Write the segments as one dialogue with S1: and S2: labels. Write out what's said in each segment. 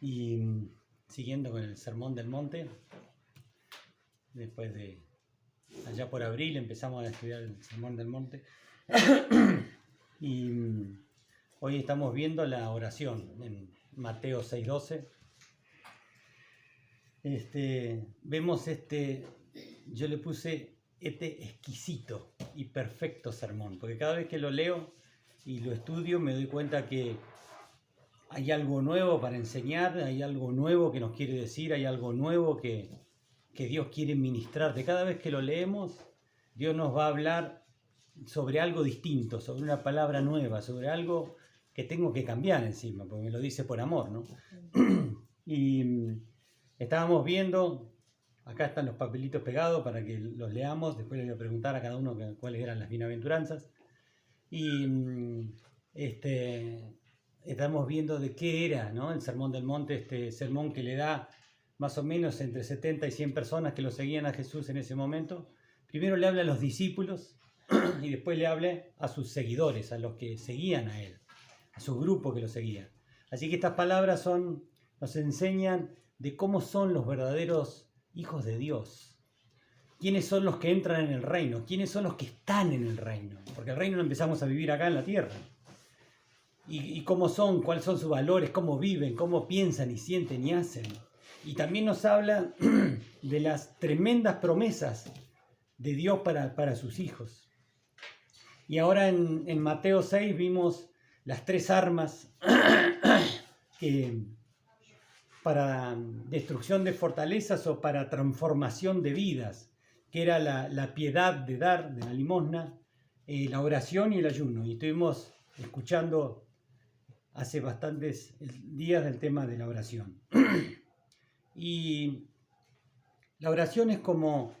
S1: Y siguiendo con el Sermón del Monte, después de allá por abril empezamos a estudiar el Sermón del Monte. Y hoy estamos viendo la oración en Mateo 6:12. Vemos yo le puse exquisito y perfecto sermón, porque cada vez que lo leo y lo estudio me doy cuenta que hay algo nuevo para enseñar, hay algo nuevo que nos quiere decir, hay algo nuevo que Dios quiere ministrarte. Cada vez que lo leemos, Dios nos va a hablar sobre algo distinto, sobre una palabra nueva, sobre algo que tengo que cambiar encima, porque me lo dice por amor, ¿no? Y estábamos viendo, acá están los papelitos pegados para que los leamos, después le voy a preguntar a cada uno cuáles eran las bienaventuranzas. Y estamos viendo de qué era, ¿no? El Sermón del Monte, este sermón que le da más o menos entre 70 y 100 personas que lo seguían a Jesús en ese momento. Primero le habla a los discípulos y después le habla a sus seguidores, a los que seguían a él, a su grupo que lo seguía. Así que estas palabras nos enseñan de cómo son los verdaderos hijos de Dios. ¿Quiénes son los que entran en el reino? ¿Quiénes son los que están en el reino? Porque el reino lo empezamos a vivir acá en la tierra. Y cómo son, cuáles son sus valores, cómo viven, cómo piensan y sienten y hacen. Y también nos habla de las tremendas promesas de Dios para sus hijos. Y ahora en Mateo 6 vimos las tres armas para destrucción de fortalezas o para transformación de vidas, que era la piedad de dar, de la limosna, la oración y el ayuno. Y estuvimos escuchando hace bastantes días del tema de la oración. Y la oración es como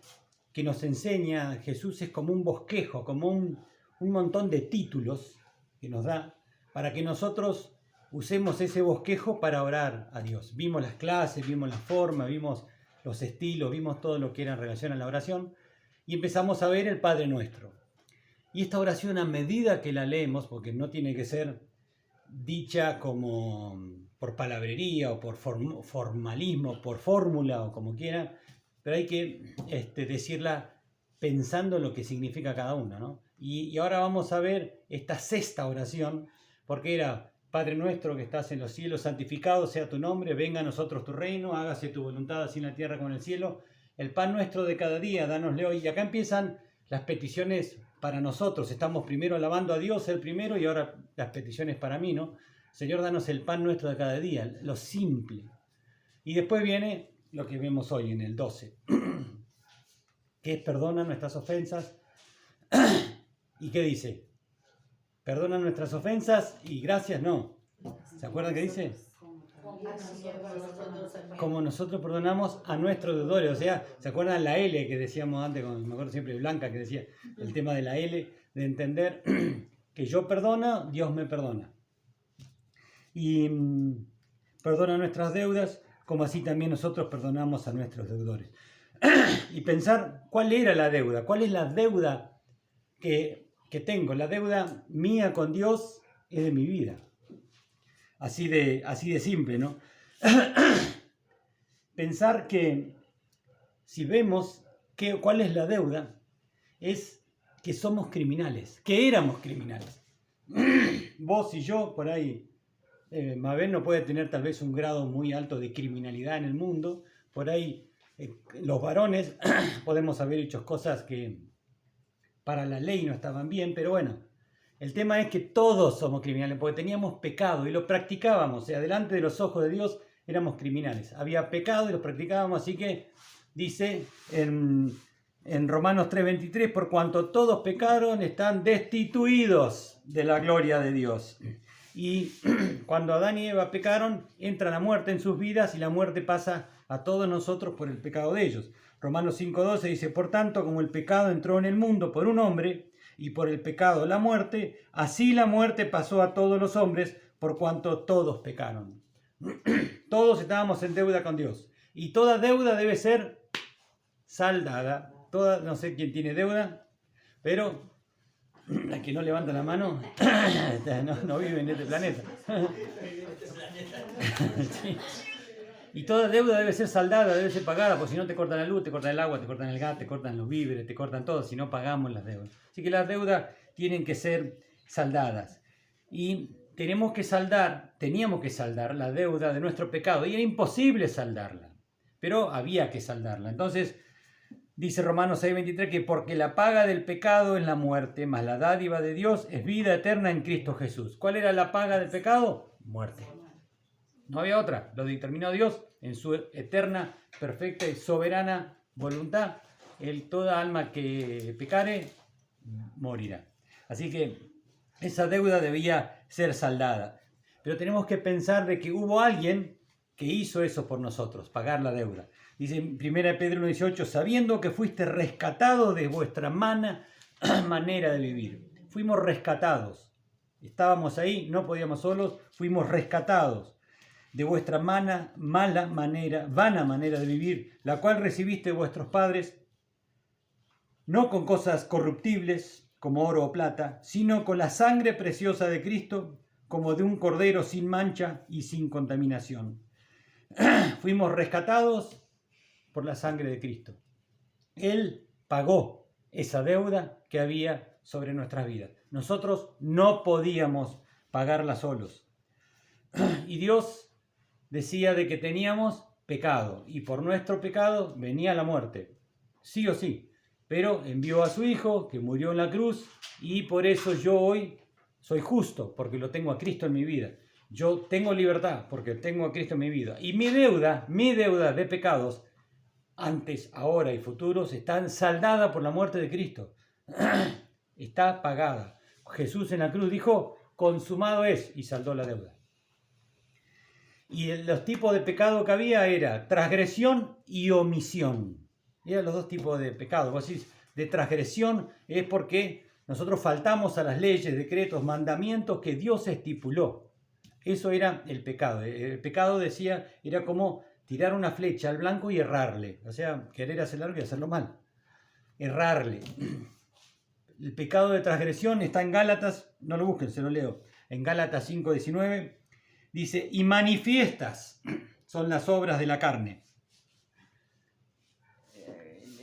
S1: que nos enseña Jesús, es como un bosquejo, como un montón de títulos que nos da para que nosotros usemos ese bosquejo para orar a Dios. Vimos las clases, vimos la forma, vimos los estilos, vimos todo lo que era en relación a la oración y empezamos a ver el Padre Nuestro. Y esta oración, a medida que la leemos, porque no tiene que ser dicha como por palabrería o por formalismo, por fórmula o como quiera, pero hay que decirla pensando en lo que significa cada una, ¿no? Y ahora vamos a ver esta sexta oración, porque era: Padre nuestro que estás en los cielos, santificado sea tu nombre, venga a nosotros tu reino, hágase tu voluntad así en la tierra como en el cielo. El pan nuestro de cada día, dánosle hoy. Y acá empiezan las peticiones para nosotros. Estamos primero alabando a Dios, el primero, y ahora las peticiones para mí, ¿no? Señor, danos el pan nuestro de cada día, lo simple. Y después viene lo que vemos hoy en el 12, que es: perdona nuestras ofensas. ¿Y qué dice? Perdona nuestras ofensas y gracias no. ¿Se acuerdan qué dice? Como nosotros perdonamos a nuestros deudores. O sea, ¿se acuerdan la L que decíamos antes? Me acuerdo siempre de Blanca que decía el tema de la L, de entender que yo perdono, Dios me perdona. Y perdona nuestras deudas, como así también nosotros perdonamos a nuestros deudores. Y pensar cuál era la deuda, cuál es la deuda que tengo. La deuda mía con Dios es de mi vida. Así de simple, ¿no? Pensar que si vemos cuál es la deuda, es que somos criminales, que éramos criminales. Vos y yo, por ahí, Mabel no puede tener tal vez un grado muy alto de criminalidad en el mundo. Por ahí los varones podemos haber hecho cosas que para la ley no estaban bien, pero bueno, el tema es que todos somos criminales, porque teníamos pecado y lo practicábamos, o sea, delante de los ojos de Dios éramos criminales. Había pecado y lo practicábamos, así que dice en Romanos 3:23, por cuanto todos pecaron, están destituidos de la gloria de Dios. Y cuando Adán y Eva pecaron, entra la muerte en sus vidas y la muerte pasa a todos nosotros por el pecado de ellos. Romanos 5:12 dice: por tanto, como el pecado entró en el mundo por un hombre, y por el pecado la muerte, así la muerte pasó a todos los hombres, por cuanto todos pecaron. Todos estábamos en deuda con Dios. Y toda deuda debe ser saldada. No sé quién tiene deuda, pero la que no levanta la mano no vive en este planeta. Sí. Y toda deuda debe ser saldada, debe ser pagada, porque si no te cortan la luz, te cortan el agua, te cortan el gas, te cortan los víveres, te cortan todo, si no pagamos las deudas. Así que las deudas tienen que ser saldadas. Y teníamos que saldar la deuda de nuestro pecado. Y era imposible saldarla, pero había que saldarla. Entonces, dice Romanos 6:23 que porque la paga del pecado es la muerte, mas la dádiva de Dios es vida eterna en Cristo Jesús. ¿Cuál era la paga del pecado? Muerte. No había otra, lo determinó Dios en su eterna, perfecta y soberana voluntad. Toda alma que pecare, morirá. Así que esa deuda debía ser saldada. Pero tenemos que pensar de que hubo alguien que hizo eso por nosotros, pagar la deuda. Dice en 1 Pedro 1:18, sabiendo que fuiste rescatados de vuestra manera de vivir. Fuimos rescatados. Estábamos ahí, no podíamos solos, fuimos rescatados de vuestra vana manera de vivir, la cual recibiste de vuestros padres, no con cosas corruptibles, como oro o plata, sino con la sangre preciosa de Cristo, como de un cordero sin mancha y sin contaminación. Fuimos rescatados por la sangre de Cristo. Él pagó esa deuda que había sobre nuestras vidas. Nosotros no podíamos pagarla solos. Y Dios decía de que teníamos pecado, y por nuestro pecado venía la muerte, sí o sí, pero envió a su Hijo, que murió en la cruz, y por eso yo hoy soy justo, porque lo tengo a Cristo en mi vida. Yo tengo libertad, porque tengo a Cristo en mi vida. Y mi deuda de pecados, antes, ahora y futuros, están saldadas por la muerte de Cristo. Está pagada. Jesús en la cruz dijo, consumado es, y saldó la deuda. Y los tipos de pecado que había era transgresión y omisión. Eran los dos tipos de pecado. Vos decís, de transgresión es porque nosotros faltamos a las leyes, decretos, mandamientos que Dios estipuló. Eso era el pecado. El pecado, decía, era como tirar una flecha al blanco y errarle. O sea, querer hacer algo y hacerlo mal. Errarle. El pecado de transgresión está en Gálatas, no lo busquen, se lo leo. En Gálatas 5:19. Dice, y manifiestas son las obras de la carne.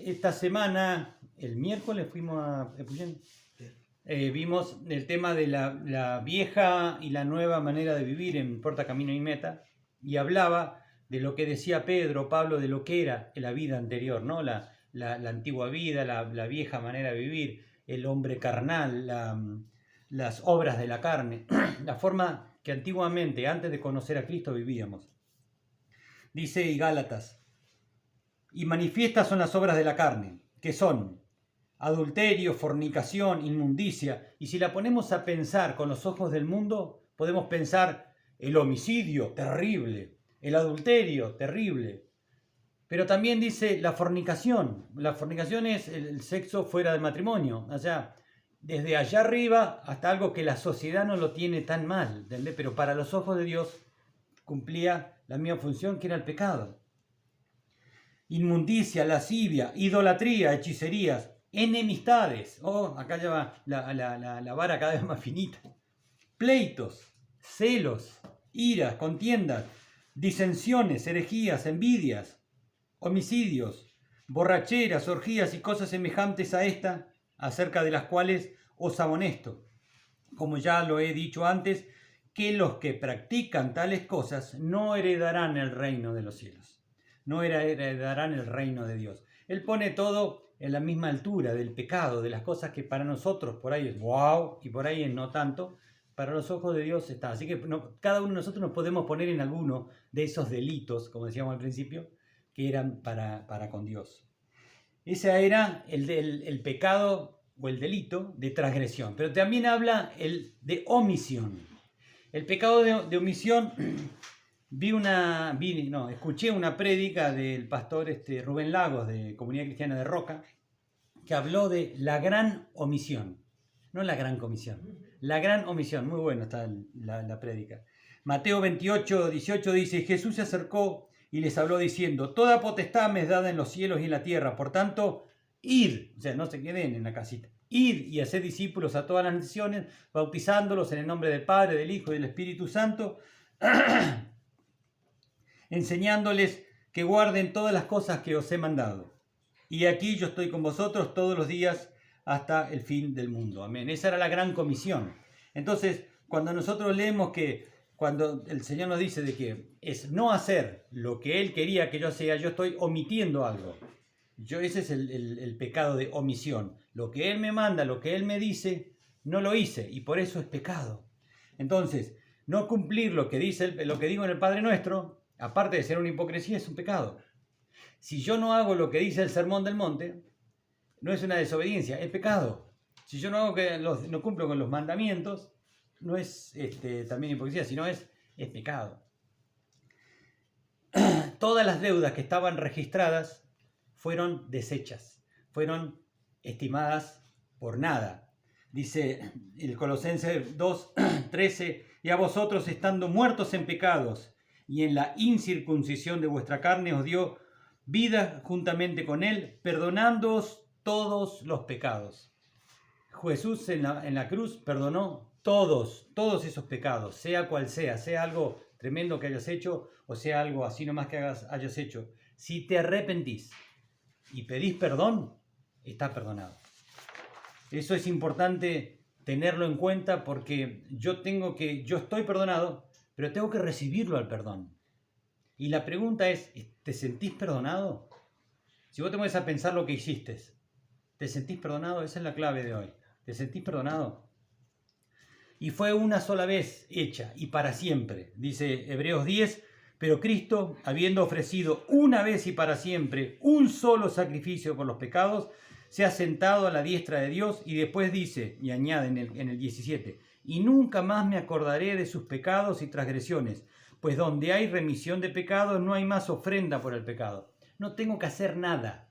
S1: Esta semana, el miércoles, fuimos a Epuyén. Vimos el tema de la vieja y la nueva manera de vivir en Porta, Camino y Meta. Y hablaba de lo que decía Pablo, de lo que era la vida anterior, ¿no? La antigua vida, la vieja manera de vivir, el hombre carnal, las obras de la carne, la forma que antiguamente, antes de conocer a Cristo, vivíamos. Dice y Gálatas, y manifiestas son las obras de la carne, que son adulterio, fornicación, inmundicia, y si la ponemos a pensar con los ojos del mundo, podemos pensar el homicidio, terrible, el adulterio, terrible, pero también dice la fornicación es el sexo fuera del matrimonio, o sea, desde allá arriba hasta algo que la sociedad no lo tiene tan mal, ¿entendés? Pero para los ojos de Dios cumplía la misma función que era el pecado. Inmundicia, lascivia, idolatría, hechicerías, enemistades. Acá ya va la vara cada vez más finita. Pleitos, celos, iras, contiendas, disensiones, herejías, envidias, homicidios, borracheras, orgías y cosas semejantes a esta, acerca de las cuales os amonesto, como ya lo he dicho antes, que los que practican tales cosas no heredarán el reino de los cielos, no heredarán el reino de Dios. Él pone todo en la misma altura del pecado, de las cosas que para nosotros por ahí es wow y por ahí es no tanto, para los ojos de Dios está. Así que cada uno de nosotros nos podemos poner en alguno de esos delitos, como decíamos al principio, que eran para con Dios. Ese era el pecado o el delito de transgresión. Pero también habla el de omisión. El pecado de omisión, escuché una prédica del pastor Rubén Lagos de Comunidad Cristiana de Roca, que habló de la gran omisión. No la gran comisión, la gran omisión. Muy bueno está la prédica. Mateo 28:18 dice, Jesús se acercó y les habló diciendo, toda potestad me es dada en los cielos y en la tierra, por tanto, id, o sea, no se queden en la casita, id y haced discípulos a todas las naciones, bautizándolos en el nombre del Padre, del Hijo y del Espíritu Santo, enseñándoles que guarden todas las cosas que os he mandado. Y aquí yo estoy con vosotros todos los días hasta el fin del mundo. Amén. Esa era la gran comisión. Entonces, cuando nosotros leemos que cuando el Señor nos dice de que es no hacer lo que Él quería que yo hacía, yo estoy omitiendo algo. Ese es el pecado de omisión. Lo que Él me manda, lo que Él me dice, no lo hice y por eso es pecado. Entonces, no cumplir lo que digo en el Padre Nuestro, aparte de ser una hipocresía, es un pecado. Si yo no hago lo que dice el Sermón del Monte, no es una desobediencia, es pecado. Si yo no cumplo con los mandamientos, no es también hipocresía, sino es pecado. Todas las deudas que estaban registradas fueron deshechas, fueron estimadas por nada. Dice el Colosenses 2:13, y a vosotros estando muertos en pecados y en la incircuncisión de vuestra carne os dio vida juntamente con Él, perdonándoos todos los pecados. Jesús en la cruz perdonó todos esos pecados, sea cual sea algo tremendo que hayas hecho o sea algo así nomás que hayas hecho. Si te arrepentís y pedís perdón, está perdonado. Eso es importante tenerlo en cuenta porque yo estoy perdonado, pero tengo que recibirlo al perdón. Y la pregunta es, ¿te sentís perdonado? Si vos te pones a pensar lo que hiciste, ¿te sentís perdonado? Esa es la clave de hoy. ¿Te sentís perdonado? Y fue una sola vez hecha y para siempre. Dice Hebreos 10, pero Cristo, habiendo ofrecido una vez y para siempre un solo sacrificio por los pecados, se ha sentado a la diestra de Dios y después dice, y añade en el 17, y nunca más me acordaré de sus pecados y transgresiones, pues donde hay remisión de pecados no hay más ofrenda por el pecado. No tengo que hacer nada.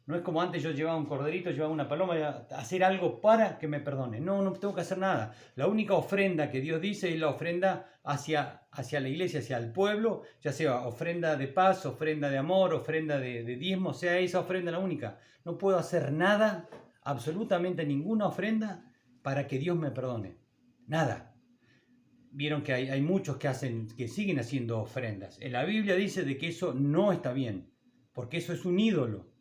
S1: No es como antes yo llevaba un corderito, llevaba una paloma, hacer algo para que me perdone. No tengo que hacer nada. La única ofrenda que Dios dice es la ofrenda hacia la iglesia, hacia el pueblo, ya sea ofrenda de paz, ofrenda de amor, ofrenda de diezmo, sea esa ofrenda la única. No puedo hacer nada, absolutamente ninguna ofrenda para que Dios me perdone. Nada. Vieron que hay muchos que siguen haciendo ofrendas. En la Biblia dice de que eso no está bien, porque eso es un ídolo.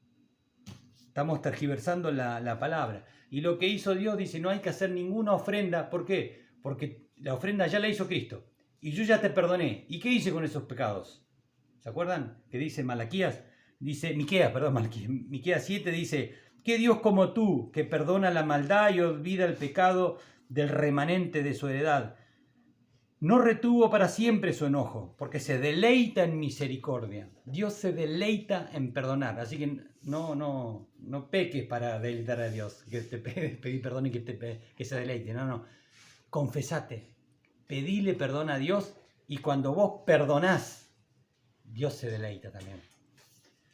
S1: Estamos tergiversando la palabra. Y lo que hizo Dios dice, no hay que hacer ninguna ofrenda. ¿Por qué? Porque la ofrenda ya la hizo Cristo. Y yo ya te perdoné. ¿Y qué hice con esos pecados? ¿Se acuerdan? Que dice Miqueas 7 dice, ¿qué Dios como tú, que perdona la maldad y olvida el pecado del remanente de su heredad? No retuvo para siempre su enojo, porque se deleita en misericordia. Dios se deleita en perdonar. Así que no peques para deleitar a Dios, que te pedí perdón y que se deleite. No. Confesate, pedile perdón a Dios y cuando vos perdonás, Dios se deleita también.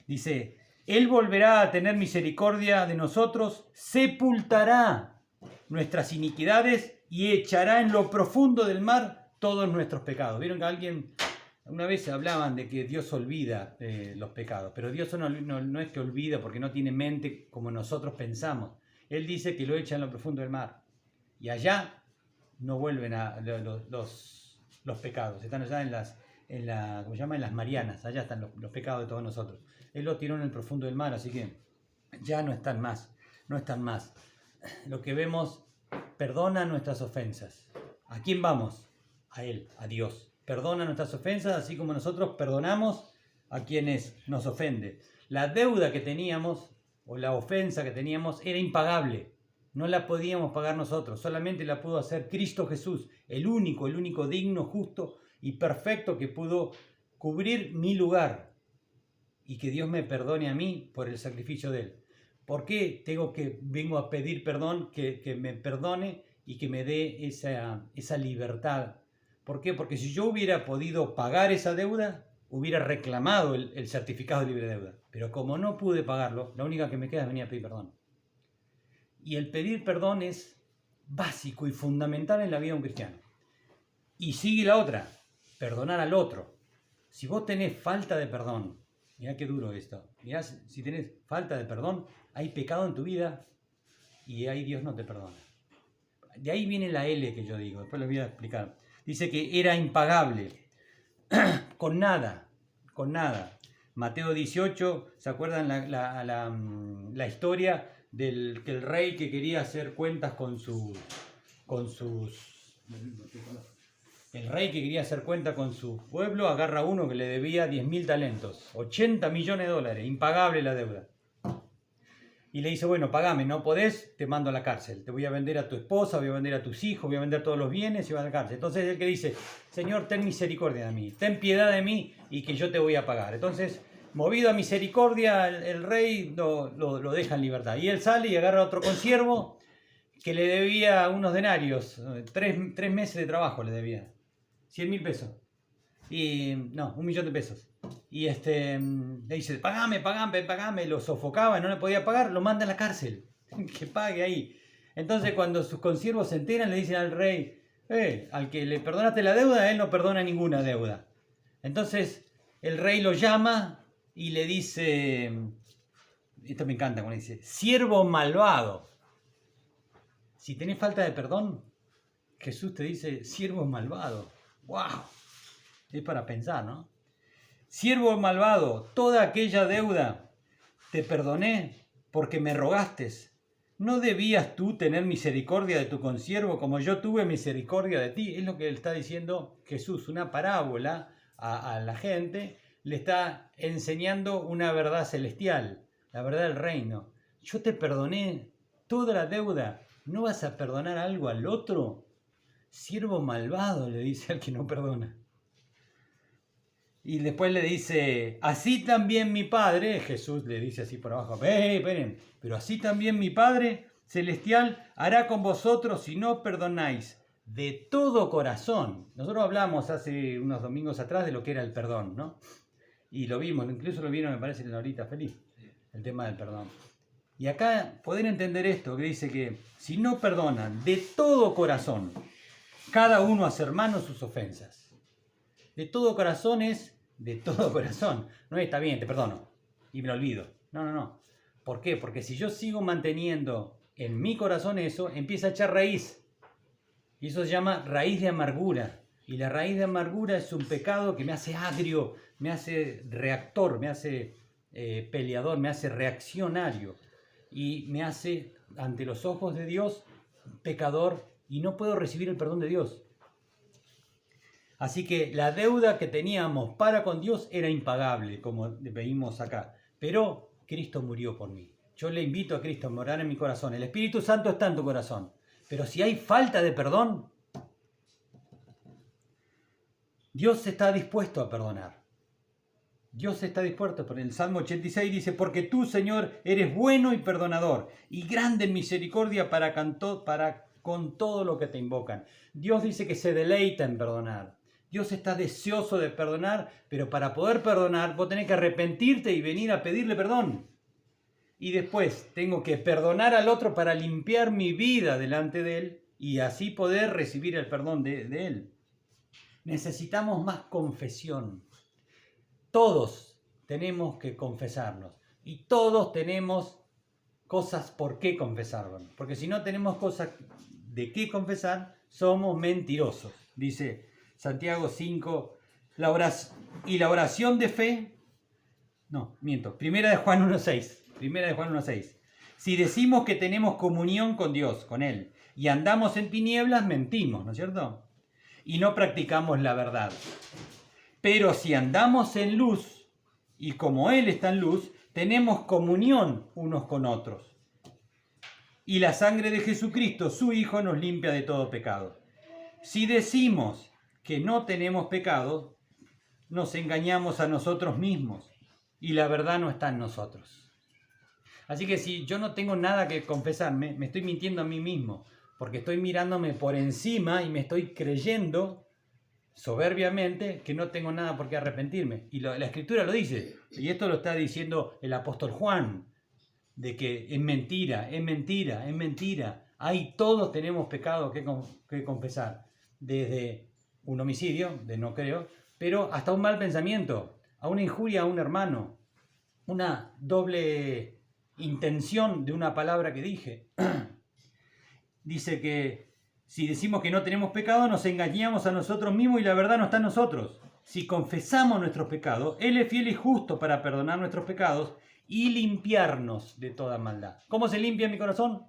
S1: Dice, Él volverá a tener misericordia de nosotros, sepultará nuestras iniquidades y echará en lo profundo del mar todos nuestros pecados. ¿Vieron que una vez hablaban de que Dios olvida los pecados? Pero Dios no es que olvida porque no tiene mente como nosotros pensamos. Él dice que lo echa en lo profundo del mar. Y allá no vuelven a los pecados. Están allá en las Marianas. Allá están los pecados de todos nosotros. Él los tiró en el profundo del mar, así que ya no están más. Lo que vemos, perdona nuestras ofensas. ¿A quién vamos? A Él, a Dios. Perdona nuestras ofensas, así como nosotros perdonamos a quienes nos ofenden. La deuda que teníamos, o la ofensa que teníamos, era impagable. No la podíamos pagar nosotros, solamente la pudo hacer Cristo Jesús, el único digno, justo y perfecto que pudo cubrir mi lugar. Y que Dios me perdone a mí por el sacrificio de Él. ¿Por qué vengo a pedir perdón, que me perdone y que me dé esa libertad? ¿Por qué? Porque si yo hubiera podido pagar esa deuda, hubiera reclamado el certificado de libre deuda. Pero como no pude pagarlo, la única que me queda es venir a pedir perdón. Y el pedir perdón es básico y fundamental en la vida de un cristiano. Y sigue la otra, perdonar al otro. Si vos tenés falta de perdón, mirá qué duro esto, mirá, si tenés falta de perdón, hay pecado en tu vida y ahí Dios no te perdona. De ahí viene la L que yo digo, después les voy a explicar. Dice que era impagable, con nada. con nada. Mateo 18, ¿se acuerdan la historia del que el rey que quería hacer cuentas el rey que quería hacer cuenta con su pueblo agarra a uno que le debía 10.000 talentos, 80 millones de dólares, impagable la deuda. Y le dice, bueno, pagame, no podés, te mando a la cárcel. Te voy a vender a tu esposa, voy a vender a tus hijos, voy a vender todos los bienes y vas a la cárcel. Entonces el que dice, Señor, ten misericordia de mí, ten piedad de mí y que yo te voy a pagar. Entonces, movido a misericordia, el rey lo deja en libertad. Y él sale y agarra a otro consiervo que le debía unos denarios, 3 meses de trabajo le debía, 100.000 pesos. Y no, 1.000.000 de pesos. Y le dice, pagame, lo sofocaba, no le podía pagar, lo manda a la cárcel, que pague ahí. Entonces cuando sus consiervos se enteran, le dicen al rey, al que le perdonaste la deuda, él no perdona ninguna deuda. Entonces el rey lo llama y le dice, esto me encanta cuando dice, siervo malvado, si tenés falta de perdón, Jesús te dice, siervo malvado. ¡Wow! Es para pensar, ¿no? Siervo malvado, toda aquella deuda te perdoné porque me rogaste. ¿No debías tú tener misericordia de tu consiervo como yo tuve misericordia de ti? Es lo que le está diciendo Jesús, una parábola a la gente, le está enseñando una verdad celestial, la verdad del reino. Yo te perdoné toda la deuda, ¿no vas a perdonar algo al otro? Siervo malvado, le dice al que no perdona. Y después le dice, así también mi Padre, Jesús le dice así por abajo, esperen, pero así también mi Padre Celestial hará con vosotros si no perdonáis de todo corazón. Nosotros hablamos hace unos domingos atrás de lo que era el perdón, ¿no? Y lo vimos, incluso lo vieron, me parece, en la horita feliz, el tema del perdón. Y acá poder entender esto, que dice que si no perdonan de todo corazón, cada uno a su hermano sus ofensas. De todo corazón es de todo corazón. No está bien, te perdono y me lo olvido. No. ¿Por qué? Porque si yo sigo manteniendo en mi corazón eso, empieza a echar raíz. Y eso se llama raíz de amargura. Y la raíz de amargura es un pecado que me hace agrio, me hace reactor, me hace peleador, me hace reaccionario. Y me hace, ante los ojos de Dios, pecador y no puedo recibir el perdón de Dios. Así que la deuda que teníamos para con Dios era impagable, como veímos acá. Pero Cristo murió por mí. Yo le invito a Cristo a morar en mi corazón. El Espíritu Santo está en tu corazón. Pero si hay falta de perdón, Dios está dispuesto a perdonar. Dios está dispuesto. Por el Salmo 86 dice, porque tú, Señor, eres bueno y perdonador, y grande en misericordia para con todo lo que te invocan. Dios dice que se deleita en perdonar. Dios está deseoso de perdonar, pero para poder perdonar vos tenés que arrepentirte y venir a pedirle perdón. Y después tengo que perdonar al otro para limpiar mi vida delante de Él y así poder recibir el perdón de Él. Necesitamos más confesión. Todos tenemos que confesarnos y todos tenemos cosas por qué confesarnos. Porque si no tenemos cosas de qué confesar, somos mentirosos. Dice Santiago 5, la oración de fe, Primera de Juan 1.6. Si decimos que tenemos comunión con Dios, con Él, y andamos en tinieblas, mentimos, ¿no es cierto? Y no practicamos la verdad. Pero si andamos en luz, y como Él está en luz, tenemos comunión unos con otros. Y la sangre de Jesucristo, su Hijo, nos limpia de todo pecado. Si decimos que no tenemos pecado, nos engañamos a nosotros mismos y la verdad no está en nosotros. Así que si yo no tengo nada que confesarme, me estoy mintiendo a mí mismo, porque estoy mirándome por encima y me estoy creyendo soberbiamente que no tengo nada por qué arrepentirme. Y la Escritura lo dice, y esto lo está diciendo el apóstol Juan, de que es mentira. Todos tenemos pecado que confesar, desde un homicidio, de no creo, pero hasta un mal pensamiento, a una injuria a un hermano, una doble intención de una palabra que dije. Dice que si decimos que no tenemos pecado, nos engañamos a nosotros mismos y la verdad no está en nosotros. si confesamos nuestros pecados, Él es fiel y justo para perdonar nuestros pecados y limpiarnos de toda maldad. ¿Cómo se limpia mi corazón?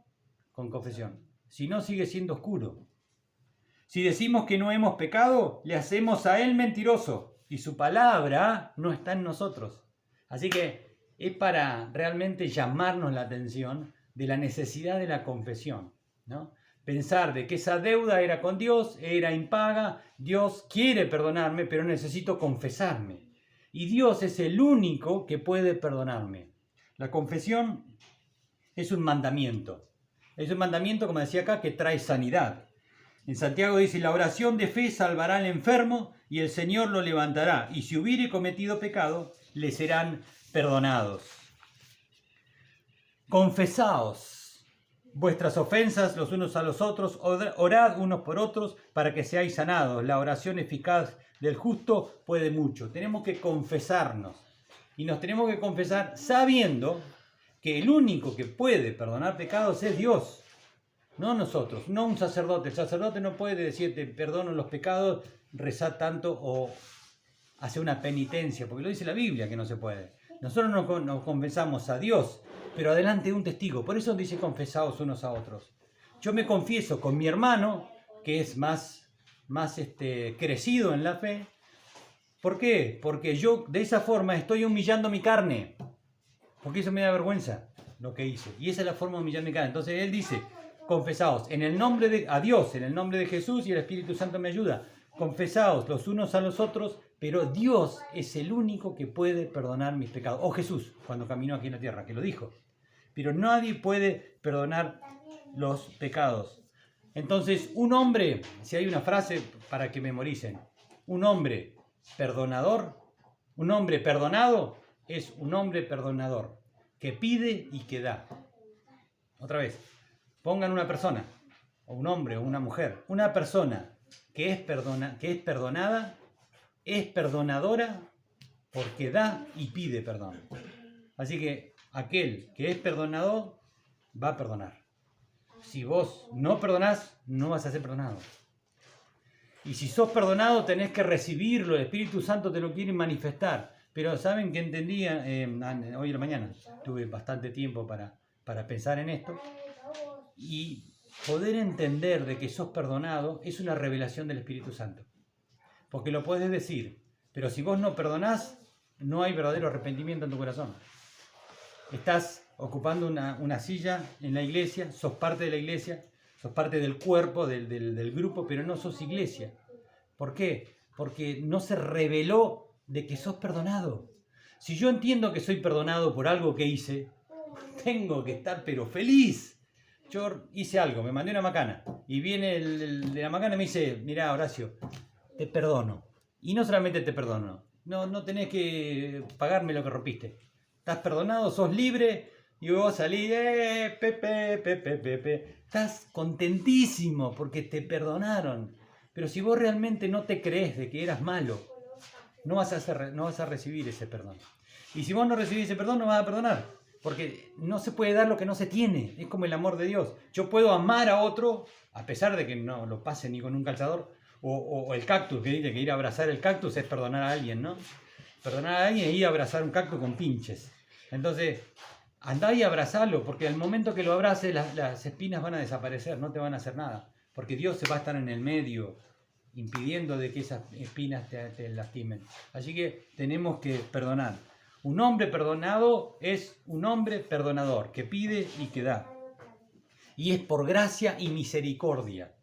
S1: Con confesión. Si no, sigue siendo oscuro. Si decimos que no hemos pecado, le hacemos a Él mentiroso y su palabra no está en nosotros. Así que es para realmente llamarnos la atención de la necesidad de la confesión, ¿no? Pensar de que esa deuda era con Dios, era impaga, Dios quiere perdonarme, pero necesito confesarme. Y Dios es el único que puede perdonarme. La confesión es un mandamiento. Es un mandamiento, como decía acá, que trae sanidad. En Santiago dice, la oración de fe salvará al enfermo y el Señor lo levantará. Y si hubiere cometido pecado, le serán perdonados. Confesaos vuestras ofensas los unos a los otros, orad unos por otros para que seáis sanados. La oración eficaz del justo puede mucho. Tenemos que confesarnos. Y nos tenemos que confesar sabiendo que el único que puede perdonar pecados es Dios. No nosotros, no un sacerdote. El sacerdote no puede decirte perdono los pecados, rezar tanto o hacer una penitencia, porque lo dice la Biblia que no se puede. Nosotros nos confesamos a Dios, pero adelante de un testigo. Por eso dice confesaos unos a otros. Yo me confieso con mi hermano, que es más crecido en la fe. ¿Por qué? Porque yo de esa forma estoy humillando mi carne. Porque eso me da vergüenza lo que hice. Y esa es la forma de humillar mi carne. Entonces él dice, confesaos en el nombre de a Dios, en el nombre de Jesús, y el Espíritu Santo me ayuda. Confesaos los unos a los otros, pero Dios es el único que puede perdonar mis pecados. O Jesús, cuando caminó aquí en la tierra, que lo dijo. Pero nadie puede perdonar los pecados. Entonces, un hombre, si hay una frase para que memoricen, un hombre perdonador, un hombre perdonado es un hombre perdonador, que pide y que da. Otra vez, pongan una persona, o un hombre o una mujer, una persona que es perdonada, es perdonadora porque da y pide perdón. Así que aquel que es perdonador va a perdonar. Si vos no perdonás, no vas a ser perdonado. Y si sos perdonado, tenés que recibirlo. El Espíritu Santo te lo quiere manifestar. Pero ¿saben qué entendía? Hoy en la mañana tuve bastante tiempo para pensar en esto. Y poder entender de que sos perdonado es una revelación del Espíritu Santo. Porque lo puedes decir, pero si vos no perdonás, no hay verdadero arrepentimiento en tu corazón. Estás ocupando una silla en la iglesia, sos parte de la iglesia, sos parte del cuerpo, del grupo, pero no sos iglesia. ¿Por qué? Porque no se reveló de que sos perdonado. Si yo entiendo que soy perdonado por algo que hice, tengo que estar pero feliz. Yo hice algo, me mandé una macana y viene el de la macana y me dice, mirá Horacio, te perdono. Y no solamente te perdono, no tenés que pagarme lo que rompiste. Estás perdonado, sos libre y vos salís, estás contentísimo porque te perdonaron. Pero si vos realmente no te crees de que eras malo, no vas a recibir ese perdón. Y si vos no recibís ese perdón, no vas a perdonar. Porque no se puede dar lo que no se tiene. Es como el amor de Dios. Yo puedo amar a otro, a pesar de que no lo pase ni con un calzador. O el cactus, que dice que ir a abrazar el cactus es perdonar a alguien, ¿no? Perdonar a alguien es ir a abrazar un cactus con pinches. Entonces, andá y abrazalo, porque al momento que lo abraces, las espinas van a desaparecer, no te van a hacer nada. Porque Dios se va a estar en el medio, impidiendo de que esas espinas te lastimen. Así que tenemos que perdonar. Un hombre perdonado es un hombre perdonador, que pide y que da. Y es por gracia y misericordia.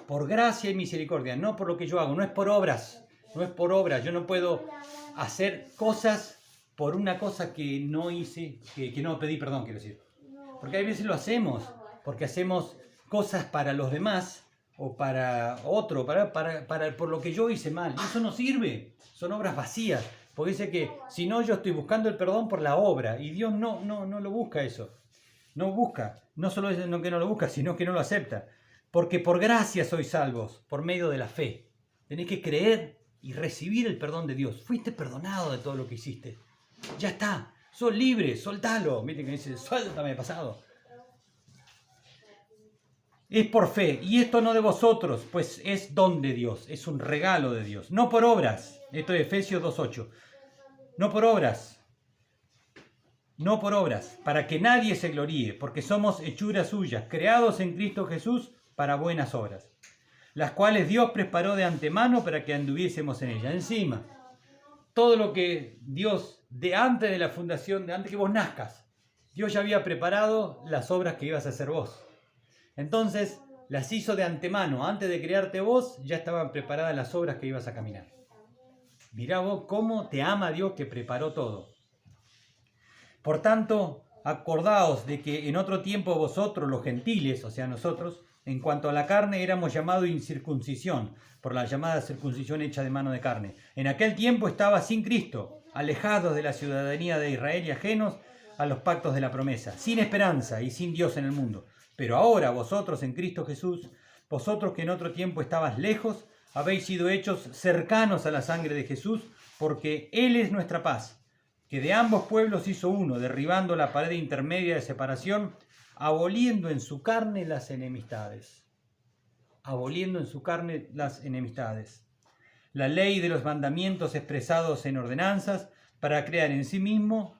S1: Por gracia y misericordia, no por lo que yo hago, no es por obras. No es por obras. Yo no puedo hacer cosas por una cosa que no hice, que no pedí perdón, quiero decir. Porque a veces lo hacemos, porque hacemos cosas para los demás o para otro, por lo que yo hice mal. Y eso no sirve, son obras vacías. Porque dice que si no, yo estoy buscando el perdón por la obra. Y Dios no lo busca eso. No busca. No solo es que no lo busca, sino que no lo acepta. Porque por gracia sois salvos, por medio de la fe. Tenés que creer y recibir el perdón de Dios. Fuiste perdonado de todo lo que hiciste. Ya está. Sos libre, soltalo. Viste que dice, suéltame pasado. es por fe, y esto no de vosotros, pues es don de Dios, es un regalo de Dios, no por obras. Esto es Efesios 2:8. No por obras, no por obras, para que nadie se gloríe, porque somos hechuras suyas, creados en Cristo Jesús para buenas obras, las cuales Dios preparó de antemano para que anduviésemos en ellas. Encima, todo lo que Dios, de antes de la fundación, de antes que vos nazcas, Dios ya había preparado las obras que ibas a hacer vos. Entonces, las hizo de antemano. Antes de crearte vos, ya estaban preparadas las obras que ibas a caminar. Mirá vos cómo te ama Dios que preparó todo. Por tanto, acordaos de que en otro tiempo vosotros, los gentiles, o sea nosotros, en cuanto a la carne, éramos llamados incircuncisión, por la llamada circuncisión hecha de mano de carne. En aquel tiempo estaba sin Cristo, alejados de la ciudadanía de Israel y ajenos a los pactos de la promesa, sin esperanza y sin Dios en el mundo. Pero ahora vosotros en Cristo Jesús, vosotros que en otro tiempo estabas lejos, habéis sido hechos cercanos a la sangre de Jesús, porque Él es nuestra paz, que de ambos pueblos hizo uno, derribando la pared intermedia de separación, aboliendo en su carne las enemistades. Aboliendo en su carne las enemistades. La ley de los mandamientos expresados en ordenanzas, para crear en sí mismo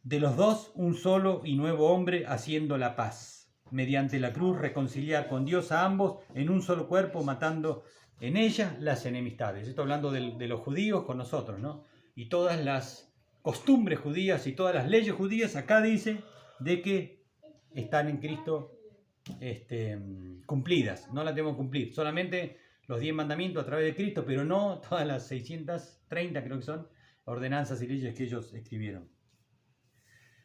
S1: de los dos un solo y nuevo hombre, haciendo la paz. Mediante la cruz reconciliar con Dios a ambos en un solo cuerpo, matando en ella las enemistades. Esto hablando de los judíos con nosotros, ¿no? Y todas las costumbres judías y todas las leyes judías, acá dice de que están en Cristo cumplidas. No las debemos cumplir, solamente los 10 mandamientos a través de Cristo, pero no todas las 630, creo que son, ordenanzas y leyes que ellos escribieron.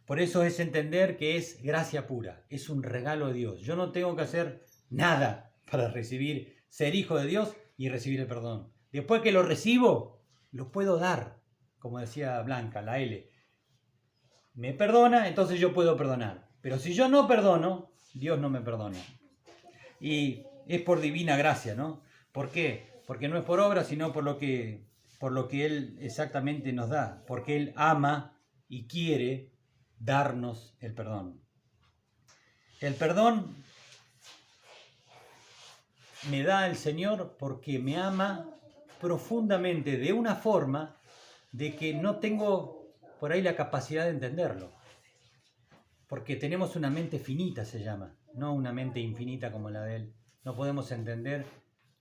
S1: Por eso es entender que es gracia pura, es un regalo de Dios. Yo no tengo que hacer nada para recibir, ser hijo de Dios y recibir el perdón. Después que lo recibo, lo puedo dar, como decía Blanca, la L. Me perdona, entonces yo puedo perdonar. Pero si yo no perdono, Dios no me perdona. Y es por divina gracia, ¿no? ¿Por qué? Porque no es por obra, sino por lo que Él exactamente nos da. Porque Él ama y quiere darnos el perdón. El perdón me da el Señor porque me ama profundamente, de una forma de que no tengo por ahí la capacidad de entenderlo. Porque tenemos una mente finita, se llama, no una mente infinita como la de Él. No podemos entender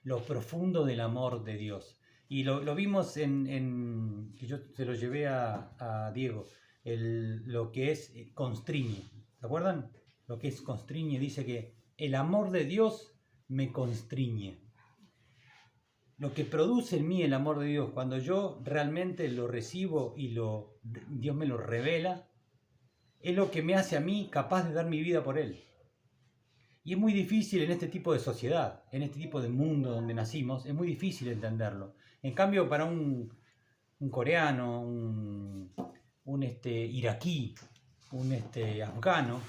S1: lo profundo del amor de Dios. Y lo vimos que yo se lo llevé a Diego, lo que es constriñe. ¿Se acuerdan? Lo que es constriñe dice que el amor de Dios me constriñe. Lo que produce en mí el amor de Dios, cuando yo realmente lo recibo y Dios me lo revela, es lo que me hace a mí capaz de dar mi vida por Él. Y es muy difícil en este tipo de sociedad, en este tipo de mundo donde nacimos, es muy difícil entenderlo. En cambio, para un coreano, un iraquí, un afgano,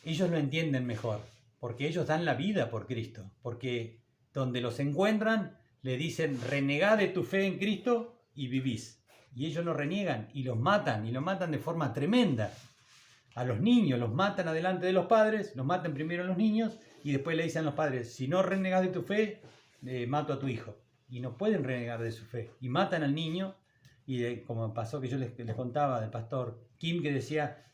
S1: ellos lo entienden mejor, porque ellos dan la vida por Cristo, porque donde los encuentran le dicen renegá de tu fe en Cristo y vivís. Y ellos no reniegan y los matan de forma tremenda. A los niños los matan adelante de los padres, los matan primero a los niños y después le dicen a los padres, si no renegás de tu fe, mato a tu hijo. Y no pueden renegar de su fe. Y matan al niño, y como pasó que yo les contaba del pastor Kim, que decía,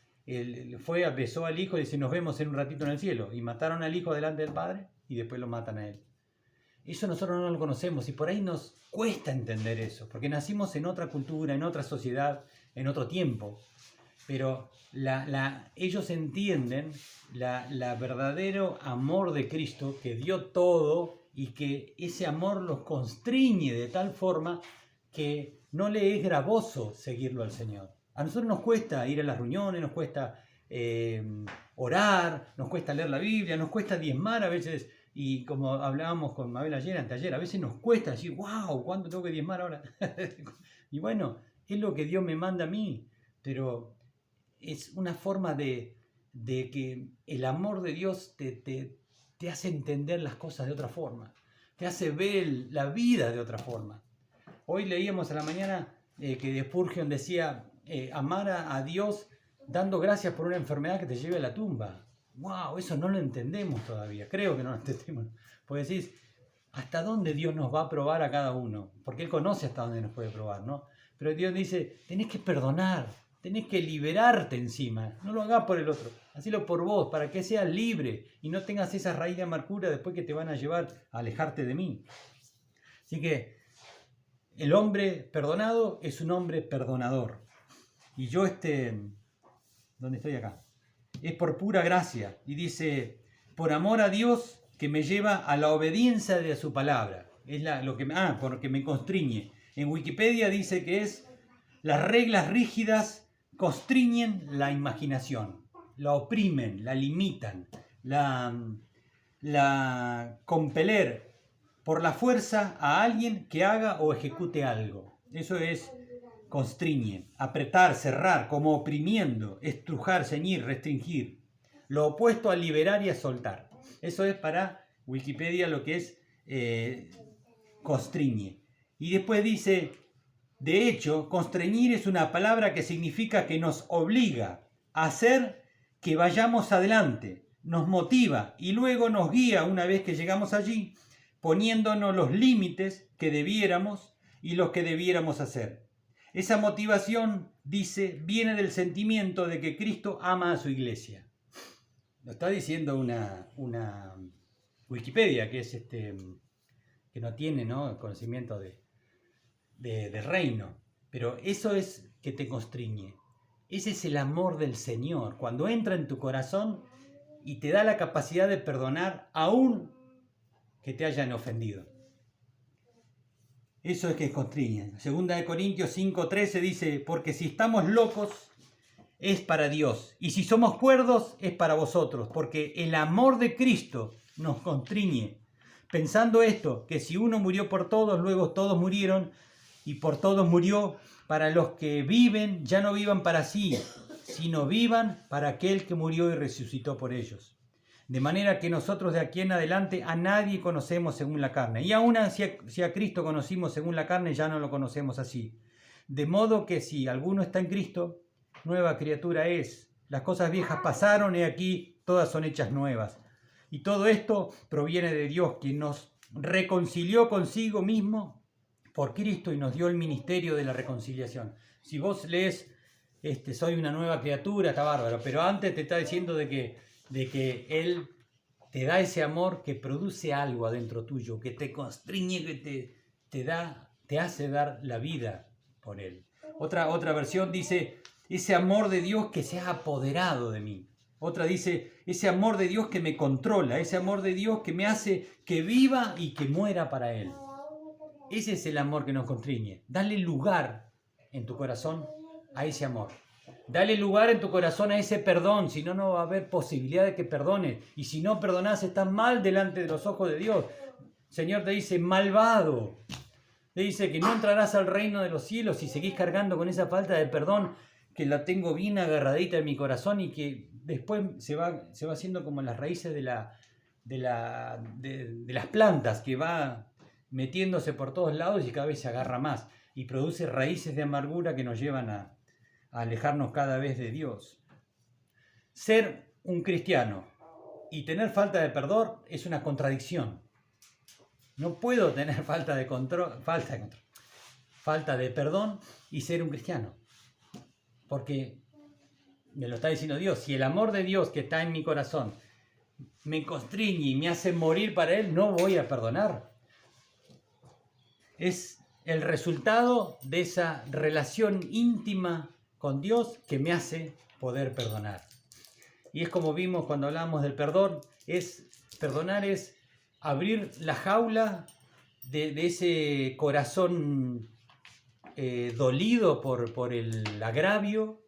S1: besó al hijo y dice, nos vemos en un ratito en el cielo. Y mataron al hijo delante del padre y después lo matan a él. Eso nosotros no lo conocemos y por ahí nos cuesta entender eso, porque nacimos en otra cultura, en otra sociedad, en otro tiempo. Pero ellos entienden la verdadero amor de Cristo, que dio todo y que ese amor los constriñe de tal forma que no le es gravoso seguirlo al Señor. A nosotros nos cuesta ir a las reuniones, nos cuesta orar, nos cuesta leer la Biblia, nos cuesta diezmar a veces. Y como hablábamos con Mabel anteayer, a veces nos cuesta decir, wow, ¿cuánto tengo que diezmar ahora? Y bueno, es lo que Dios me manda a mí, pero es una forma de que el amor de Dios te hace entender las cosas de otra forma, te hace ver la vida de otra forma. Hoy leíamos a la mañana que Spurgeon decía, amar a Dios dando gracias por una enfermedad que te lleve a la tumba. wow, eso no lo entendemos todavía, creo que no lo entendemos. Porque decís, ¿hasta dónde Dios nos va a probar a cada uno? Porque Él conoce hasta dónde nos puede probar, ¿no? Pero Dios dice, tenés que perdonar, tenés que liberarte encima, no lo hagas por el otro, hacelo por vos, para que seas libre y no tengas esa raíz de amargura después que te van a llevar a alejarte de mí. Así que el hombre perdonado es un hombre perdonador. Y yo ¿dónde estoy acá? Es por pura gracia. Y dice, por amor a Dios que me lleva a la obediencia de su palabra. Es porque me constriñe. En Wikipedia dice que es las reglas rígidas constriñen la imaginación, la oprimen, la limitan, la compeler por la fuerza a alguien que haga o ejecute algo. Eso es constriñe, apretar, cerrar, como oprimiendo, estrujar, ceñir, restringir. Lo opuesto a liberar y a soltar. Eso es para Wikipedia lo que es constriñe. Y después dice, de hecho, constreñir es una palabra que significa que nos obliga a hacer que vayamos adelante, nos motiva y luego nos guía una vez que llegamos allí, poniéndonos los límites que debiéramos y los que debiéramos hacer. Esa motivación, dice, viene del sentimiento de que Cristo ama a su iglesia. Lo está diciendo una Wikipedia, que es que no tiene, ¿no?, conocimiento de reino. Pero eso es que te constriñe. Ese es el amor del Señor, cuando entra en tu corazón y te da la capacidad de perdonar aún que te hayan ofendido. Eso es que constriñe. Segunda de Corintios 5:13 dice, porque si estamos locos es para Dios, y si somos cuerdos es para vosotros, porque el amor de Cristo nos constriñe, pensando esto, que si uno murió por todos, luego todos murieron, y por todos murió, para los que viven, ya no vivan para sí, sino vivan para aquel que murió y resucitó por ellos. De manera que nosotros de aquí en adelante a nadie conocemos según la carne. Y aún si a Cristo conocimos según la carne, ya no lo conocemos así. De modo que si alguno está en Cristo, nueva criatura es. Las cosas viejas pasaron y aquí todas son hechas nuevas. Y todo esto proviene de Dios, quien nos reconcilió consigo mismo por Cristo y nos dio el ministerio de la reconciliación. Si vos lees, soy una nueva criatura, está bárbaro, pero antes te está diciendo de que Él te da ese amor que produce algo adentro tuyo, que te constriñe, que te hace dar la vida por Él. Otra versión dice, ese amor de Dios que se ha apoderado de mí. Otra dice, ese amor de Dios que me controla, ese amor de Dios que me hace que viva y que muera para Él. Ese es el amor que nos constriñe. Dale lugar en tu corazón a ese amor. Dale lugar en tu corazón a ese perdón, si no, no va a haber posibilidad de que perdones. Y si no perdonás, estás mal delante de los ojos de Dios. El Señor te dice, malvado. Te dice que no entrarás al reino de los cielos si seguís cargando con esa falta de perdón que la tengo bien agarradita en mi corazón y que después se va haciendo como las raíces de las plantas, que va metiéndose por todos lados y cada vez se agarra más y produce raíces de amargura que nos llevan a alejarnos cada vez de Dios. Ser un cristiano y tener falta de perdón es una contradicción. No puedo tener falta de perdón y ser un cristiano. Porque me lo está diciendo Dios. Si el amor de Dios que está en mi corazón me constriñe y me hace morir para Él, no voy a perdonar. Es el resultado de esa relación íntima con Dios que me hace poder perdonar. Y es como vimos cuando hablamos del perdón, perdonar es abrir la jaula de ese corazón dolido por el agravio,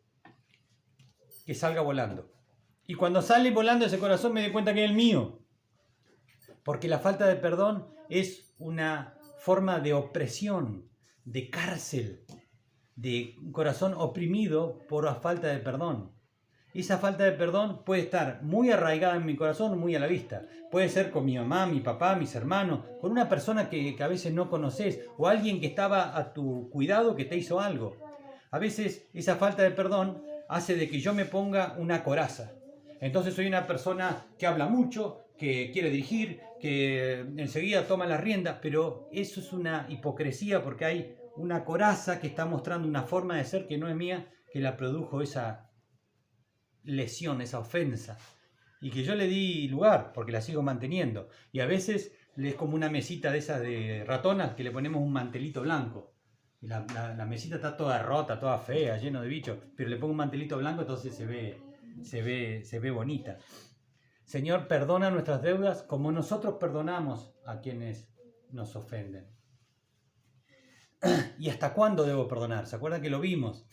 S1: que salga volando. Y cuando sale volando ese corazón me doy cuenta que es el mío. Porque la falta de perdón es una forma de opresión, de cárcel, de un corazón oprimido por la falta de perdón. Esa falta de perdón puede estar muy arraigada en mi corazón, muy a la vista. Puede ser con mi mamá, mi papá, mis hermanos, con una persona que a veces no conoces, o alguien que estaba a tu cuidado que te hizo algo. A veces esa falta de perdón hace de que yo me ponga una coraza. Entonces soy una persona que habla mucho, que quiere dirigir, que enseguida toma la rienda, pero eso es una hipocresía porque hay una coraza que está mostrando una forma de ser que no es mía, que la produjo esa lesión, esa ofensa, y que yo le di lugar porque la sigo manteniendo. Y a veces es como una mesita de esas de ratonas que le ponemos un mantelito blanco. Y la mesita está toda rota, toda fea, lleno de bichos, pero le pongo un mantelito blanco, entonces se ve bonita. Señor, perdona nuestras deudas como nosotros perdonamos a quienes nos ofenden. ¿Y hasta cuándo debo perdonar? ¿Se acuerdan que lo vimos?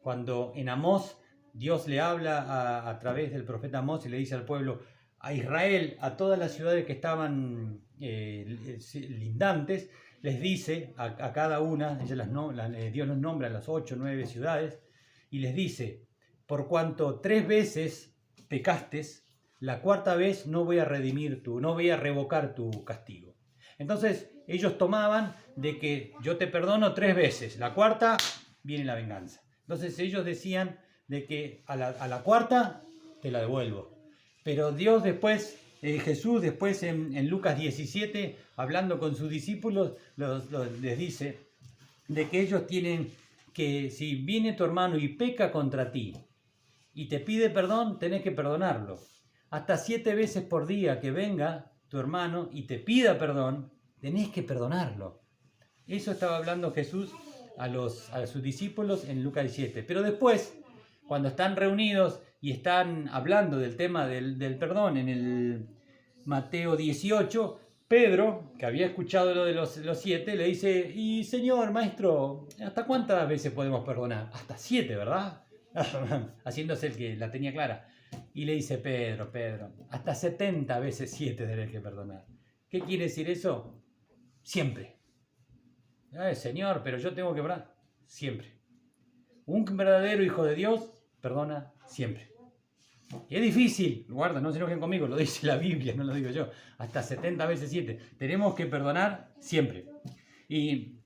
S1: Cuando en Amós Dios le habla a través del profeta Amós y le dice al pueblo, a Israel, a todas las ciudades que estaban lindantes, les dice a cada una, Dios los nombra a las 8 o 9 ciudades, y les dice, por cuanto 3 veces pecastes, la 4ª vez no voy a no voy a revocar tu castigo. Entonces ellos tomaban de que yo te perdono 3 veces, la 4ª viene la venganza. Entonces ellos decían de que a la 4ª te la devuelvo. Pero Dios después, Jesús después en Lucas 17, hablando con sus discípulos, les dice de que ellos tienen que, si viene tu hermano y peca contra ti y te pide perdón, tenés que perdonarlo. Hasta 7 veces por día que venga tu hermano y te pida perdón, tenés que perdonarlo. Eso estaba hablando Jesús a sus discípulos en Lucas 17. Pero después, cuando están reunidos y están hablando del tema del perdón en el Mateo 18, Pedro, que había escuchado lo de los 7, le dice, y Señor, Maestro, ¿hasta cuántas veces podemos perdonar? Hasta 7, ¿verdad? Haciéndose el que la tenía clara. Y le dice Pedro, hasta 70 veces 7 tenés que perdonar. ¿Qué quiere decir eso? Siempre. Señor, pero yo tengo que perdonar. Siempre. Un verdadero hijo de Dios perdona siempre. Y es difícil, guarda, no se enojen conmigo, lo dice la Biblia, no lo digo yo. Hasta 70 veces 7. Tenemos que perdonar siempre. Y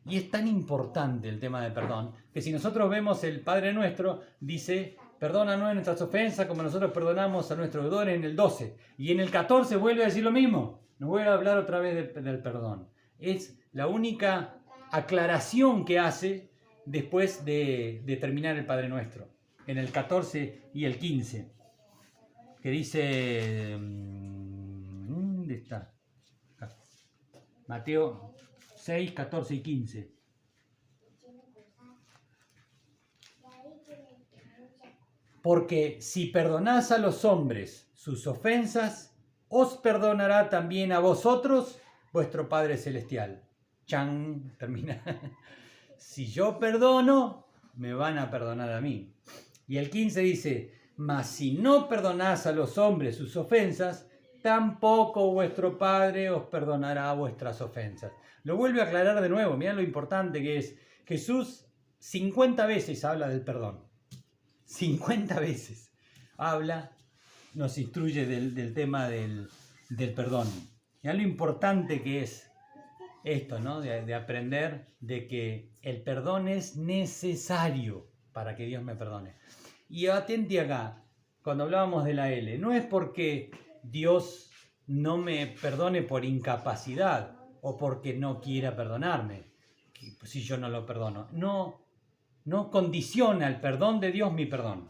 S1: es tan importante el tema del perdón, que si nosotros vemos el Padre Nuestro, dice, perdónanos nuestras ofensas como nosotros perdonamos a nuestros deudores en el 12. Y en el 14 vuelve a decir lo mismo. Nos vuelve a hablar otra vez del perdón. Es la única aclaración que hace después de terminar el Padre Nuestro. En el 14 y el 15. Que dice... ¿Dónde está? Mateo 6, 14 y 15. Porque si perdonás a los hombres sus ofensas, os perdonará también a vosotros vuestro Padre Celestial. Chan, termina. Si yo perdono, me van a perdonar a mí. Y el 15 dice, mas si no perdonás a los hombres sus ofensas, tampoco vuestro Padre os perdonará vuestras ofensas. Lo vuelve a aclarar de nuevo, mirá lo importante que es. Jesús 50 veces habla del perdón. 50 veces habla, nos instruye del tema del perdón. Mirá lo importante que es esto, ¿no? De aprender de que el perdón es necesario para que Dios me perdone. Y atente acá, cuando hablábamos de la L, no es porque Dios no me perdone por incapacidad o porque no quiera perdonarme, si yo no lo perdono. No condiciona el perdón de Dios mi perdón.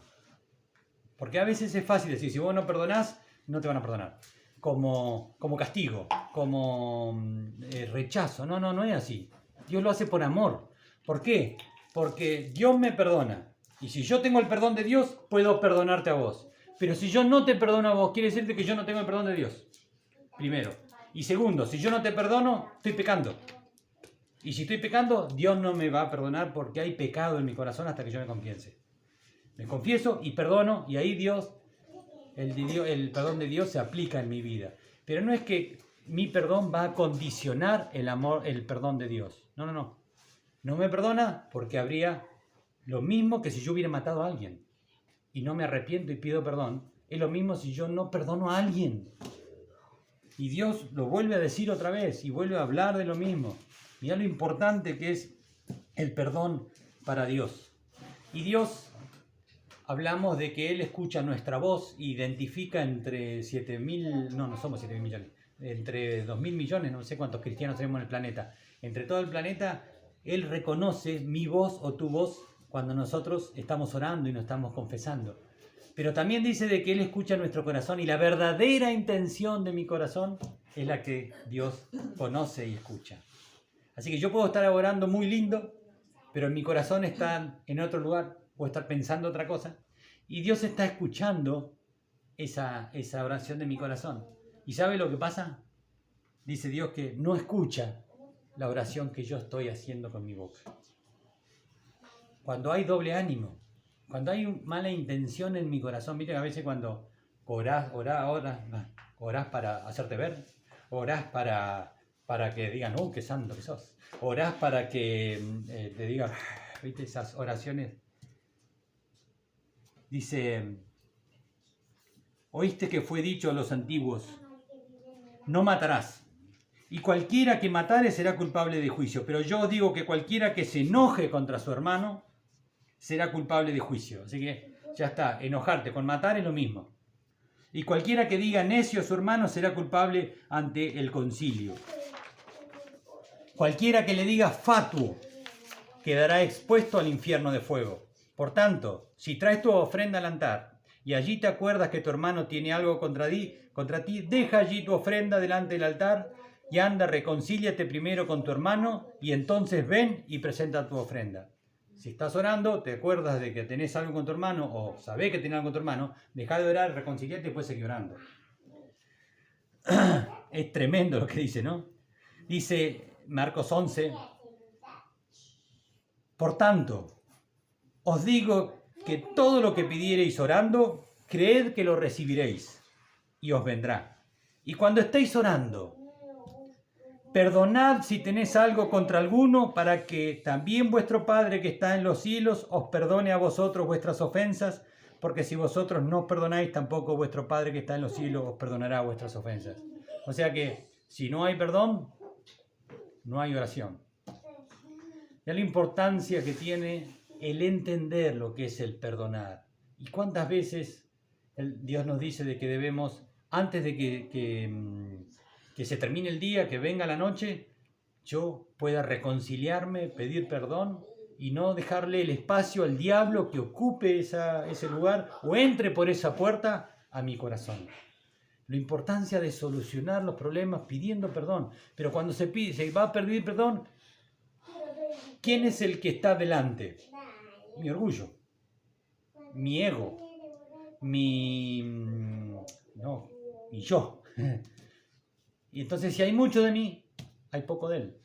S1: Porque a veces es fácil decir, si vos no perdonás, no te van a perdonar. Como castigo, como rechazo. No es así. Dios lo hace por amor. ¿Por qué? Porque Dios me perdona. Y si yo tengo el perdón de Dios, puedo perdonarte a vos. Pero si yo no te perdono a vos, quiere decirte que yo no tengo el perdón de Dios. Primero. Y segundo, si yo no te perdono, estoy pecando. Y si estoy pecando, Dios no me va a perdonar porque hay pecado en mi corazón hasta que yo me confiese. Me confieso y perdono, y ahí el perdón de Dios se aplica en mi vida. Pero no es que mi perdón va a condicionar el perdón de Dios. No. No me perdona porque habría lo mismo que si yo hubiera matado a alguien. Y no me arrepiento y pido perdón. Es lo mismo si yo no perdono a alguien. Y Dios lo vuelve a decir otra vez y vuelve a hablar de lo mismo. Mirá lo importante que es el perdón para Dios. Y Dios hablamos de que Él escucha nuestra voz, identifica entre 7.000, no somos 7.000 millones, entre 2.000 millones, no sé cuántos cristianos tenemos en el planeta. Entre todo el planeta, Él reconoce mi voz o tu voz cuando nosotros estamos orando y nos estamos confesando. Pero también dice de que Él escucha nuestro corazón y la verdadera intención de mi corazón es la que Dios conoce y escucha. Así que yo puedo estar orando muy lindo, pero en mi corazón está en otro lugar, puedo estar pensando otra cosa, y Dios está escuchando esa oración de mi corazón. ¿Y sabe lo que pasa? Dice Dios que no escucha la oración que yo estoy haciendo con mi boca. Cuando hay doble ánimo, cuando hay mala intención en mi corazón, miren, a veces cuando orás para hacerte ver, orás para que digan, oh, qué santo que sos. Orás para que te digan, ¿viste? Esas oraciones. Dice, oíste que fue dicho a los antiguos, no matarás. Y cualquiera que matare será culpable de juicio. Pero yo os digo que cualquiera que se enoje contra su hermano será culpable de juicio. Así que ya está, enojarte con matar es lo mismo. Y cualquiera que diga necio a su hermano será culpable ante el concilio. Cualquiera que le diga fatuo quedará expuesto al infierno de fuego. Por tanto, si traes tu ofrenda al altar y allí te acuerdas que tu hermano tiene algo contra ti, deja allí tu ofrenda delante del altar y anda, reconcíliate primero con tu hermano y entonces ven y presenta tu ofrenda. Si estás orando, te acuerdas de que tenés algo con tu hermano o sabés que tenés algo con tu hermano, dejá de orar, reconciliate y después seguir orando. Es tremendo lo que dice, ¿no? Dice Marcos 11, por tanto, os digo que todo lo que pidiereis orando, creed que lo recibiréis y os vendrá. Y cuando estéis orando, perdonad si tenéis algo contra alguno, para que también vuestro Padre que está en los cielos os perdone a vosotros vuestras ofensas, porque si vosotros no perdonáis, tampoco vuestro Padre que está en los cielos os perdonará vuestras ofensas. O sea que si no hay perdón, no hay oración. Ya la importancia que tiene el entender lo que es el perdonar. Y cuántas veces Dios nos dice de que debemos, antes de que se termine el día, que venga la noche, yo pueda reconciliarme, pedir perdón y no dejarle el espacio al diablo que ocupe ese lugar o entre por esa puerta a mi corazón. La importancia de solucionar los problemas pidiendo perdón. Pero cuando se va a pedir perdón, ¿quién es el que está delante? Mi orgullo, mi ego, mi yo. Y entonces si hay mucho de mí, hay poco de él.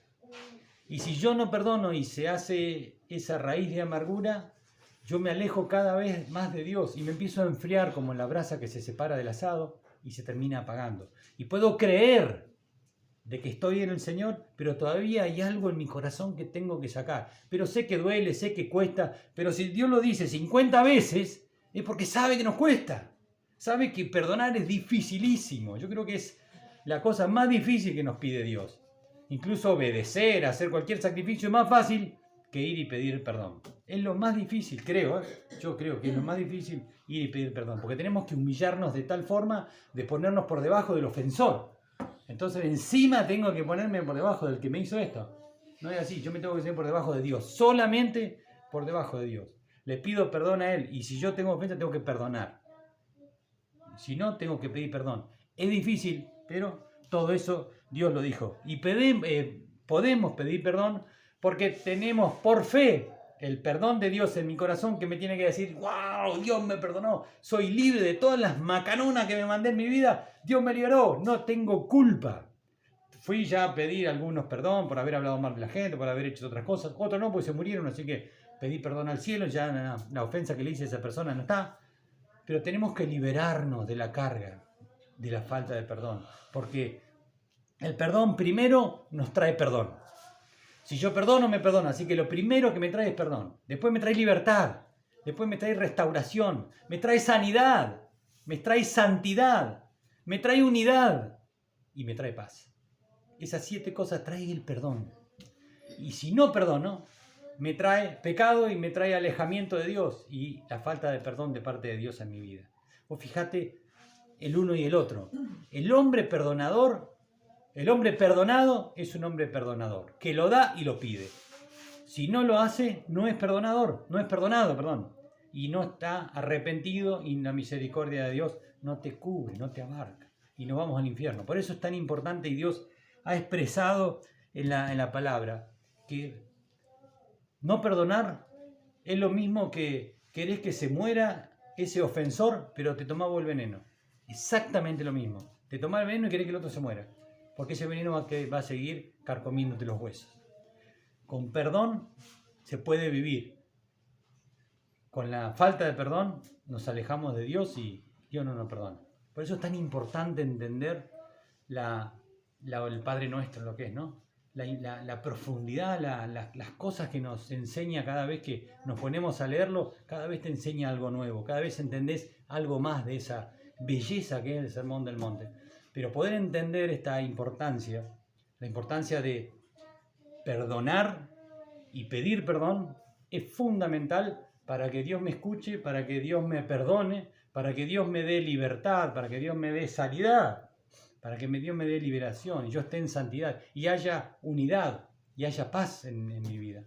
S1: Y si yo no perdono y se hace esa raíz de amargura, yo me alejo cada vez más de Dios y me empiezo a enfriar como la brasa que se separa del asado y se termina apagando. Y puedo creer de que estoy en el Señor, pero todavía hay algo en mi corazón que tengo que sacar. Pero sé que duele, sé que cuesta, pero si Dios lo dice 50 veces, es porque sabe que nos cuesta. Sabe que perdonar es dificilísimo. Yo creo que es la cosa más difícil que nos pide Dios. Incluso obedecer, hacer cualquier sacrificio es más fácil que ir y pedir perdón. Es lo más difícil, creo. Yo creo que es lo más difícil ir y pedir perdón, porque tenemos que humillarnos de tal forma de ponernos por debajo del ofensor. Entonces encima tengo que ponerme por debajo del que me hizo esto. No es así, yo me tengo que poner por debajo de Dios, solamente por debajo de Dios. Le pido perdón a Él y si yo tengo ofensa tengo que perdonar. Si no, tengo que pedir perdón. Es difícil, pero todo eso Dios lo dijo. Y podemos pedir perdón porque tenemos por fe el perdón de Dios en mi corazón que me tiene que decir, wow, Dios me perdonó, soy libre de todas las macanonas que me mandé en mi vida, Dios me liberó, no tengo culpa. Fui ya a pedir algunos perdón por haber hablado mal de la gente, por haber hecho otras cosas, otros no, porque se murieron, así que pedí perdón al cielo, ya la ofensa que le hice a esa persona no está, pero tenemos que liberarnos de la carga, de la falta de perdón, porque el perdón primero nos trae perdón. Si yo perdono, me perdona. Así que lo primero que me trae es perdón. Después me trae libertad. Después me trae restauración. Me trae sanidad. Me trae santidad. Me trae unidad. Y me trae paz. Esas 7 cosas trae el perdón. Y si no perdono, me trae pecado y me trae alejamiento de Dios y la falta de perdón de parte de Dios en mi vida. Vos fijate el uno y el otro. El hombre perdonador, el hombre perdonado es un hombre perdonador, que lo da y lo pide. Si no lo hace, no es perdonador, no es perdonado, perdón. Y no está arrepentido y la misericordia de Dios no te cubre, no te abarca. Y nos vamos al infierno. Por eso es tan importante y Dios ha expresado en la palabra que no perdonar es lo mismo que querés que se muera ese ofensor, pero te tomás vos el veneno. Exactamente lo mismo. Te tomás el veneno y querés que el otro se muera. Porque ese veneno va a seguir carcomiéndote los huesos. Con perdón se puede vivir. Con la falta de perdón nos alejamos de Dios y Dios no nos perdona. Por eso es tan importante entender el Padre Nuestro, lo que es, ¿no? La profundidad, las cosas que nos enseña cada vez que nos ponemos a leerlo, cada vez te enseña algo nuevo, cada vez entendés algo más de esa belleza que es el Sermón del Monte. Pero poder entender esta importancia, la importancia de perdonar y pedir perdón, es fundamental para que Dios me escuche, para que Dios me perdone, para que Dios me dé libertad, para que Dios me dé sanidad, para que Dios me dé liberación y yo esté en santidad y haya unidad y haya paz en mi vida.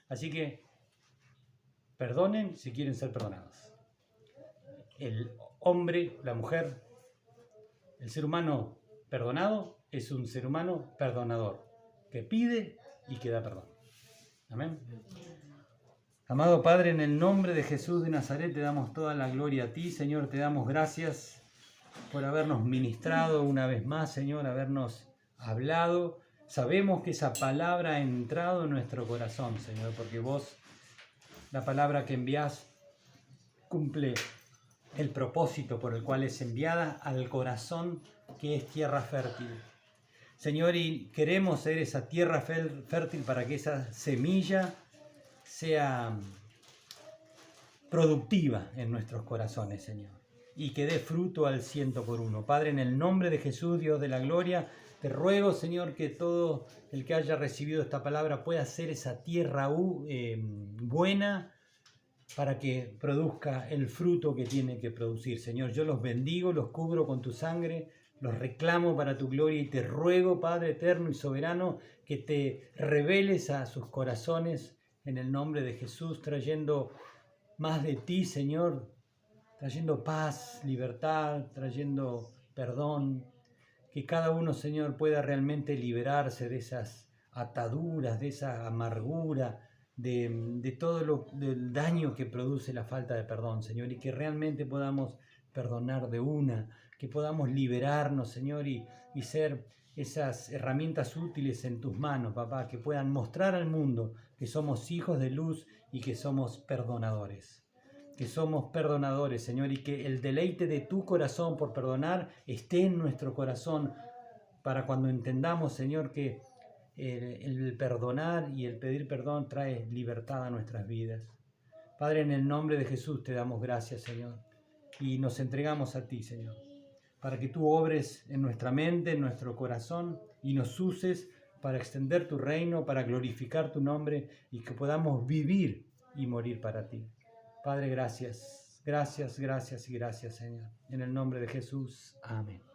S1: Así que perdonen si quieren ser perdonados. El hombre, la mujer, el ser humano perdonado es un ser humano perdonador, que pide y que da perdón. Amén. Amado Padre, en el nombre de Jesús de Nazaret te damos toda la gloria a ti, Señor, te damos gracias por habernos ministrado una vez más, Señor, habernos hablado. Sabemos que esa palabra ha entrado en nuestro corazón, Señor, porque vos, la palabra que enviás, cumple el propósito por el cual es enviada al corazón que es tierra fértil. Señor, y queremos ser esa tierra fértil para que esa semilla sea productiva en nuestros corazones, Señor, y que dé fruto al 100%. Padre, en el nombre de Jesús, Dios de la gloria, te ruego, Señor, que todo el que haya recibido esta palabra pueda ser esa tierra buena para que produzca el fruto que tiene que producir. Señor, yo los bendigo, los cubro con tu sangre, los reclamo para tu gloria y te ruego, Padre eterno y soberano, que te reveles a sus corazones en el nombre de Jesús, trayendo más de ti, Señor, trayendo paz, libertad, trayendo perdón, que cada uno, Señor, pueda realmente liberarse de esas ataduras, de esa amargura, de todo del daño que produce la falta de perdón, Señor, y que realmente podamos perdonar de una, que podamos liberarnos, Señor, y ser esas herramientas útiles en tus manos, papá, que puedan mostrar al mundo que somos hijos de luz y que somos perdonadores. Que somos perdonadores, Señor, y que el deleite de tu corazón por perdonar esté en nuestro corazón para cuando entendamos, Señor, que el perdonar y el pedir perdón trae libertad a nuestras vidas. Padre, en el nombre de Jesús te damos gracias, Señor, y nos entregamos a ti, Señor, para que tú obres en nuestra mente, en nuestro corazón, y nos uses para extender tu reino, para glorificar tu nombre, y que podamos vivir y morir para ti. Padre, gracias, gracias, gracias y gracias, Señor. En el nombre de Jesús, amén.